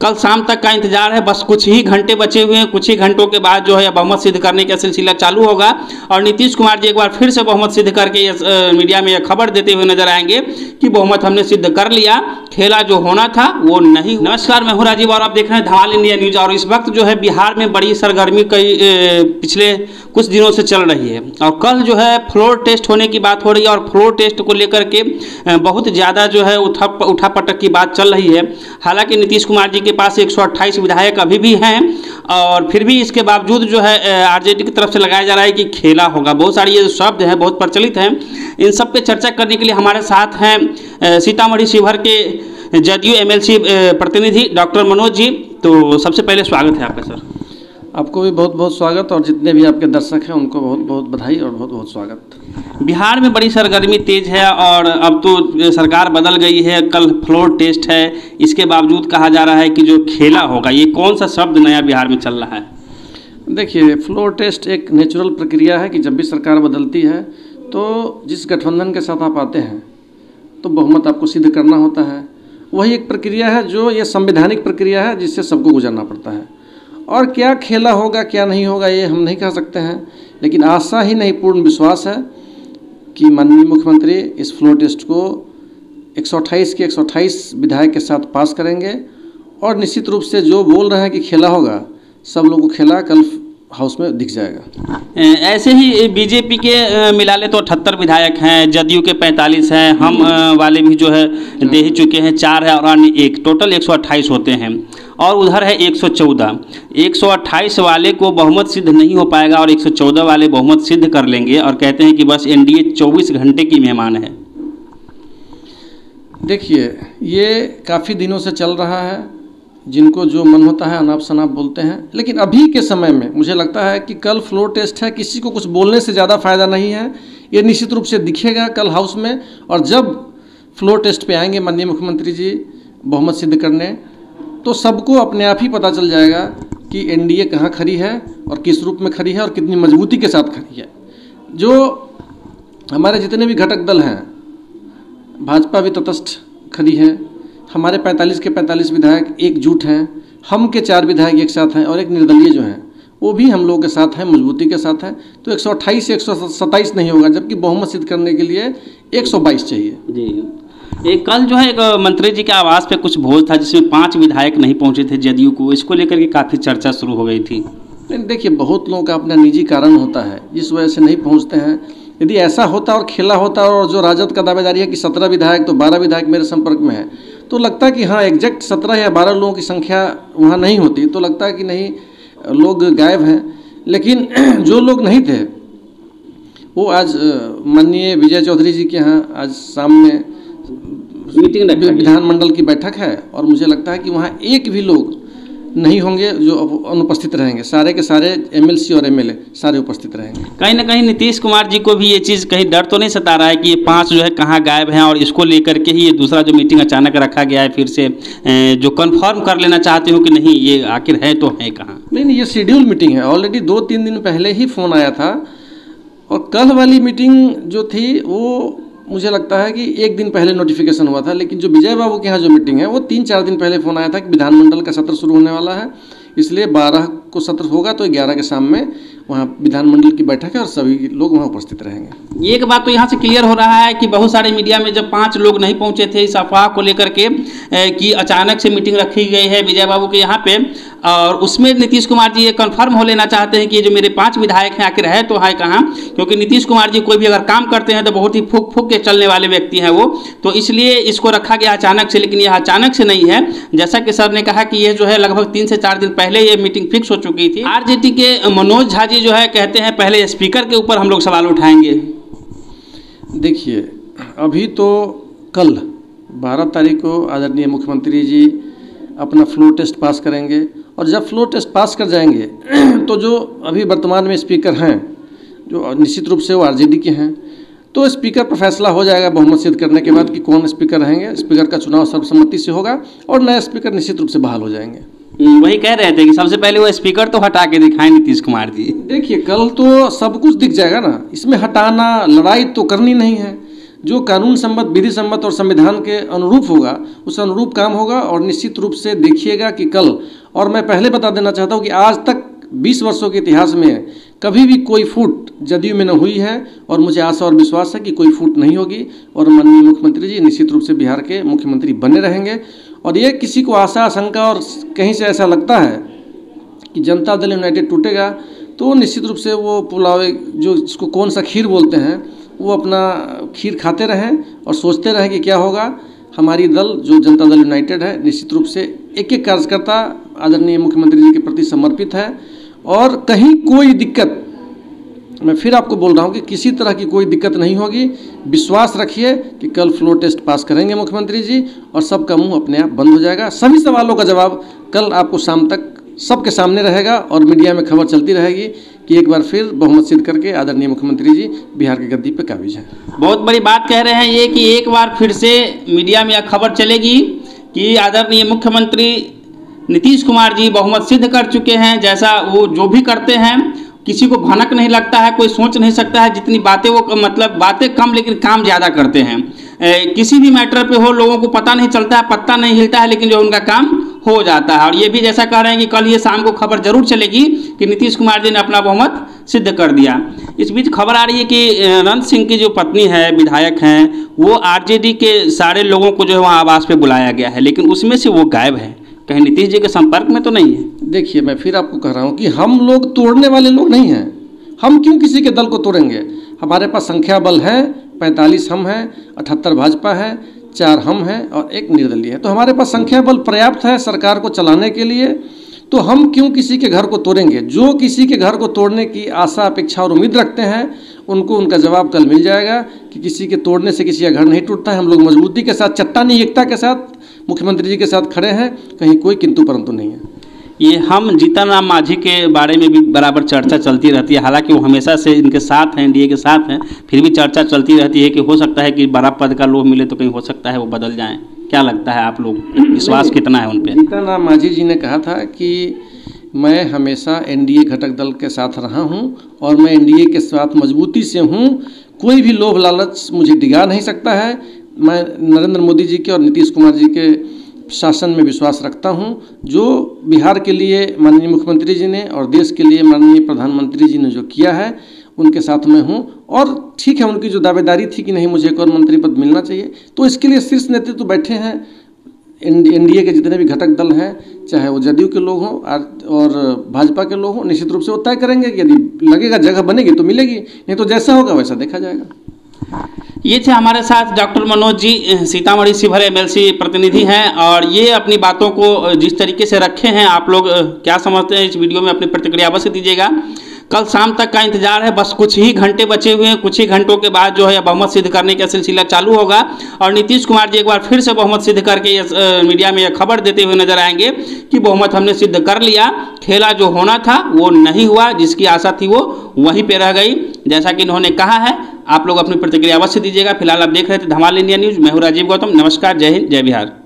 कल शाम तक का इंतजार है, बस कुछ ही घंटे बचे हुए हैं। कुछ ही घंटों के बाद जो है बहुमत सिद्ध करने का सिलसिला चालू होगा और नीतीश कुमार जी एक बार फिर से बहुमत सिद्ध करके मीडिया में यह खबर देते हुए नजर आएंगे कि बहुमत हमने सिद्ध कर लिया, खेला जो होना था वो नहीं। नमस्कार, मैं हूं राजीव और आप देख रहे हैं धमाल इंडिया न्यूज। और इस वक्त जो है बिहार में बड़ी सरगर्मी कई पिछले कुछ दिनों से चल रही है और कल जो है फ्लोर टेस्ट होने की बात हो रही है और फ्लोर टेस्ट को लेकर के बहुत ज़्यादा जो है उठापटक की बात चल रही है। हालांकि नीतीश कुमार जी के पास 128 विधायक अभी भी हैं और फिर भी इसके बावजूद जो है आरजेडी की तरफ से लगाया जा रहा है कि खेला होगा। बहुत सारे ये शब्द हैं, बहुत प्रचलित हैं। इन सब पे चर्चा करने के लिए हमारे साथ हैं सीतामढ़ी शिवहर के जदयू एमएलसी प्रतिनिधि डॉक्टर मनोज जी। तो सबसे पहले स्वागत है आपका सर। आपको भी बहुत बहुत स्वागत और जितने भी आपके दर्शक हैं उनको बहुत बहुत बधाई और बहुत बहुत स्वागत। बिहार में बड़ी सरगर्मी तेज है और अब तो सरकार बदल गई है, कल फ्लोर टेस्ट है, इसके बावजूद कहा जा रहा है कि जो खेला होगा, ये कौन सा शब्द नया बिहार में चल रहा है? देखिए, फ्लोर टेस्ट एक नेचुरल प्रक्रिया है कि जब भी सरकार बदलती है तो जिस गठबंधन के साथ आप आते हैं तो बहुमत आपको सिद्ध करना होता है। वही एक प्रक्रिया है जो ये संवैधानिक प्रक्रिया है जिससे सबको गुजरना पड़ता है। और क्या खेला होगा क्या नहीं होगा ये हम नहीं कह सकते हैं, लेकिन आशा ही नहीं पूर्ण विश्वास है कि माननीय मुख्यमंत्री इस फ्लोर टेस्ट को 128 के 128 विधायक के साथ पास करेंगे और निश्चित रूप से जो बोल रहे हैं कि खेला होगा, सब लोगों को खेला कल हाउस में दिख जाएगा। ऐसे ही बीजेपी के मिला ले तो 78 विधायक हैं, जदयू के 45 हैं, हम वाले भी जो है दे ही चुके हैं 4 है और अन्य 1, टोटल 128 होते हैं। और उधर है 114। 128 वाले को बहुमत सिद्ध नहीं हो पाएगा और 114 वाले बहुमत सिद्ध कर लेंगे और कहते हैं कि बस एनडीए 24 घंटे की मेहमान है। देखिए, ये काफ़ी दिनों से चल रहा है, जिनको जो मन होता है अनाप शनाप बोलते हैं, लेकिन अभी के समय में मुझे लगता है कि कल फ्लोर टेस्ट है, किसी को कुछ बोलने से ज़्यादा फायदा नहीं है। ये निश्चित रूप से दिखेगा कल हाउस में और जब फ्लोर टेस्ट पे आएंगे माननीय मुख्यमंत्री जी बहुमत सिद्ध करने, तो सबको अपने आप ही पता चल जाएगा कि एनडीए कहाँ खड़ी है और किस रूप में खड़ी है और कितनी मजबूती के साथ खड़ी है। जो हमारे जितने भी घटक दल हैं, भाजपा भी तटस्थ खड़ी है, हमारे 45 के 45 विधायक एकजुट हैं, हम के 4 विधायक एक साथ हैं और एक निर्दलीय जो हैं वो भी हम लोगों के साथ हैं, मजबूती के साथ हैं। तो 128 से 127 नहीं होगा, जबकि बहुमत सिद्ध करने के लिए 122 चाहिए जी। एक कल जो है एक मंत्री जी के आवास पे कुछ भोज था जिसमें 5 विधायक नहीं पहुंचे थे जदयू को, इसको लेकर के काफ़ी चर्चा शुरू हो गई थी। देखिए, बहुत लोगों का अपना निजी कारण होता है जिस वजह से नहीं पहुंचते हैं। यदि ऐसा होता और खेला होता और जो राजद का दावेदारी है कि 17 विधायक तो 12 विधायक मेरे संपर्क में है, तो लगता है कि हाँ एग्जैक्ट 17 या 12 लोगों की संख्या वहाँ नहीं होती, तो लगता है कि नहीं लोग गायब हैं। लेकिन जो लोग नहीं थे वो आज माननीय विजय चौधरी जी के यहाँ आज सामने मीटिंग विधानमंडल की बैठक है और मुझे लगता है कि वहाँ एक भी लोग नहीं होंगे जो अनुपस्थित रहेंगे। सारे के सारे एमएलसी और एमएलए सारे उपस्थित रहेंगे। कहीं ना कहीं नीतीश कुमार जी को भी ये चीज़ कहीं डर तो नहीं सता रहा है कि ये 5 जो है कहाँ गायब हैं और इसको लेकर के ही ये दूसरा जो मीटिंग अचानक रखा गया है फिर से जो कंफर्म कर लेना चाहते हो कि नहीं ये आखिर है तो है कहाँ? नहीं, ये शेड्यूल मीटिंग है। ऑलरेडी 2-3 दिन पहले ही फ़ोन आया था और कल वाली मीटिंग जो थी वो मुझे लगता है कि 1 दिन पहले नोटिफिकेशन हुआ था, लेकिन जो विजय बाबू के यहाँ जो मीटिंग है वो 3-4 दिन पहले फ़ोन आया था कि विधानमंडल का सत्र शुरू होने वाला है, इसलिए 12 को सत्र होगा तो 11 के शाम में वहाँ विधानमंडल की बैठक है और सभी लोग वहाँ उपस्थित रहेंगे। एक बात तो यहाँ से क्लियर हो रहा है कि बहुत सारे मीडिया में जब 5 लोग नहीं पहुँचे थे इस अफवाह को लेकर के कि अचानक से मीटिंग रखी गई है विजय बाबू के यहाँ पे, और उसमें नीतीश कुमार जी ये कंफर्म हो लेना चाहते हैं कि ये जो मेरे 5 विधायक हैं आखिर है तो है कहाँ, क्योंकि नीतीश कुमार जी कोई भी अगर काम करते हैं तो बहुत ही फूक फूक के चलने वाले व्यक्ति हैं वो, तो इसलिए इसको रखा गया अचानक से। लेकिन यह अचानक से नहीं है, जैसा कि सर ने कहा कि ये जो है लगभग 3 से 4 दिन पहले ये मीटिंग फिक्स हो चुकी थी। आरजेडी के मनोज झा जी जो है कहते हैं पहले स्पीकर के ऊपर हम लोग सवाल उठाएंगे। देखिए, अभी तो कल 12 तारीख को आदरणीय मुख्यमंत्री जी अपना फ्लोर टेस्ट पास करेंगे और जब फ्लोर टेस्ट पास कर जाएंगे तो जो अभी वर्तमान में स्पीकर हैं जो निश्चित रूप से वो आरजेडी के हैं, तो स्पीकर पर फैसला हो जाएगा बहुमत सिद्ध करने के बाद कि कौन स्पीकर रहेंगे। स्पीकर का चुनाव सर्वसम्मति से होगा और नए स्पीकर निश्चित रूप से बहाल हो जाएंगे। वही कह रहे थे कि सबसे पहले वो स्पीकर तो हटा के दिखाएं नीतीश कुमार जी। देखिए, कल तो सब कुछ दिख जाएगा ना, इसमें हटाना लड़ाई तो करनी नहीं है। जो कानून सम्मत, विधि सम्मत और संविधान के अनुरूप होगा, उस अनुरूप काम होगा। और निश्चित रूप से देखिएगा कि कल, और मैं पहले बता देना चाहता हूँ कि आज तक 20 वर्षों के इतिहास में कभी भी कोई फूट जदयू में न हुई है, और मुझे आशा और विश्वास है कि कोई फूट नहीं होगी, और माननीय मुख्यमंत्री जी निश्चित रूप से बिहार के मुख्यमंत्री बने रहेंगे। और ये किसी को आशा, आशंका और कहीं से ऐसा लगता है कि जनता दल यूनाइटेड टूटेगा, तो निश्चित रूप से वो पुलाव, जो इसको कौन सा खीर बोलते हैं, वो अपना खीर खाते रहें और सोचते रहें कि क्या होगा। हमारी दल जो जनता दल यूनाइटेड है, निश्चित रूप से एक एक कार्यकर्ता आदरणीय मुख्यमंत्री जी के प्रति समर्पित है। और कहीं कोई दिक्कत, मैं फिर आपको बोल रहा हूँ कि किसी तरह की कोई दिक्कत नहीं होगी। विश्वास रखिए कि कल फ्लोर टेस्ट पास करेंगे मुख्यमंत्री जी, और सबका मुंह अपने आप बंद हो जाएगा। सभी सवालों का जवाब कल आपको शाम तक सबके सामने रहेगा, और मीडिया में खबर चलती रहेगी कि एक बार फिर बहुमत सिद्ध करके आदरणीय मुख्यमंत्री जी बिहार की गद्दी पे काबिज हैं। बहुत बड़ी बात कह रहे हैं ये कि एक बार फिर से मीडिया में यह खबर चलेगी कि आदरणीय मुख्यमंत्री नीतीश कुमार जी बहुमत सिद्ध कर चुके हैं। जैसा वो जो भी करते हैं किसी को भनक नहीं लगता है, कोई सोच नहीं सकता है। जितनी बातें वो, मतलब बातें कम लेकिन काम ज़्यादा करते हैं। किसी भी मैटर पे हो, लोगों को पता नहीं चलता है, पत्ता नहीं हिलता है, लेकिन जो उनका काम हो जाता है। और ये भी जैसा कह रहे हैं कि कल ये शाम को खबर जरूर चलेगी कि नीतीश कुमार जी ने अपना बहुमत सिद्ध कर दिया। इस बीच खबर आ रही है कि अनंत सिंह की जो पत्नी है, विधायक हैं, वो आरजेडी के सारे लोगों को जो है वहाँ आवास पे बुलाया गया है, लेकिन उसमें से वो गायब है। कहीं नीतीश जी के संपर्क में तो नहीं है? देखिए, मैं फिर आपको कह रहा हूँ कि हम लोग तोड़ने वाले लोग नहीं हैं। हम क्यों किसी के दल को तोड़ेंगे? हमारे पास संख्या बल है, 45 हम हैं, 78 भाजपा है, 4 हम हैं और 1 निर्दलीय है। तो हमारे पास संख्या बल पर्याप्त है सरकार को चलाने के लिए। तो हम क्यों किसी के घर को तोड़ेंगे? जो किसी के घर को तोड़ने की आशा, अपेक्षा और उम्मीद रखते हैं, उनको उनका जवाब कल मिल जाएगा कि किसी के तोड़ने से किसी का घर नहीं टूटता है। हम लोग मजबूती के साथ, चट्टानी एकता के साथ मुख्यमंत्री जी के साथ खड़े हैं, कहीं कोई किंतु परंतु नहीं है। ये हम जीतन राम मांझी के बारे में भी बराबर चर्चा चलती रहती है, हालांकि वो हमेशा से इनके साथ हैं, एनडीए के साथ हैं, फिर भी चर्चा चलती रहती है कि हो सकता है कि बड़ा पद का लोभ मिले तो कहीं हो सकता है वो बदल जाएं। क्या लगता है आप लोग, विश्वास कितना है उन पे? जीतन राम मांझी जी ने कहा था कि मैं हमेशा एनडीए घटक दल के साथ रहा हूं और मैं एनडीए के साथ मजबूती से हूं, कोई भी लोभ लालच मुझे डिगा नहीं सकता है। मैं नरेंद्र मोदी जी के और नीतीश कुमार जी के शासन में विश्वास रखता हूं। जो बिहार के लिए माननीय मुख्यमंत्री जी ने और देश के लिए माननीय प्रधानमंत्री जी ने जो किया है, उनके साथ में हूं। और ठीक है, उनकी जो दावेदारी थी कि नहीं मुझे एक और मंत्री पद मिलना चाहिए, तो इसके लिए शीर्ष नेतृत्व तो बैठे हैं। एनडीए के जितने भी घटक दल हैं, चाहे वो जदयू के लोग हों और भाजपा के लोग हों, निश्चित रूप से वो तय करेंगे कि यदि लगेगा जगह बनेगी तो मिलेगी, नहीं तो जैसा होगा वैसा देखा जाएगा। ये थे हमारे साथ डॉक्टर मनोज जी, सीतामढ़ी शिवहर एमएलसी प्रतिनिधि हैं, और ये अपनी बातों को जिस तरीके से रखे हैं, आप लोग क्या समझते हैं इस वीडियो में अपनी प्रतिक्रिया अवश्य दीजिएगा। कल शाम तक का इंतजार है, बस कुछ ही घंटे बचे हुए हैं। कुछ ही घंटों के बाद जो है बहुमत सिद्ध करने का सिलसिला चालू होगा, और नीतीश कुमार जी एक बार फिर से बहुमत सिद्ध करके मीडिया में यह खबर देते हुए नजर आएंगे कि बहुमत हमने सिद्ध कर लिया। खेला जो होना था वो नहीं हुआ, जिसकी आशा थी वो वहीं पे रह गई, जैसा कि इन्होंने कहा है। आप लोग अपनी प्रतिक्रिया अवश्य दीजिएगा। फिलहाल आप देख रहे थे धमाल इंडिया न्यूज़। मैं हूं राजीव गौतम। नमस्कार, जय हिंद, जय बिहार।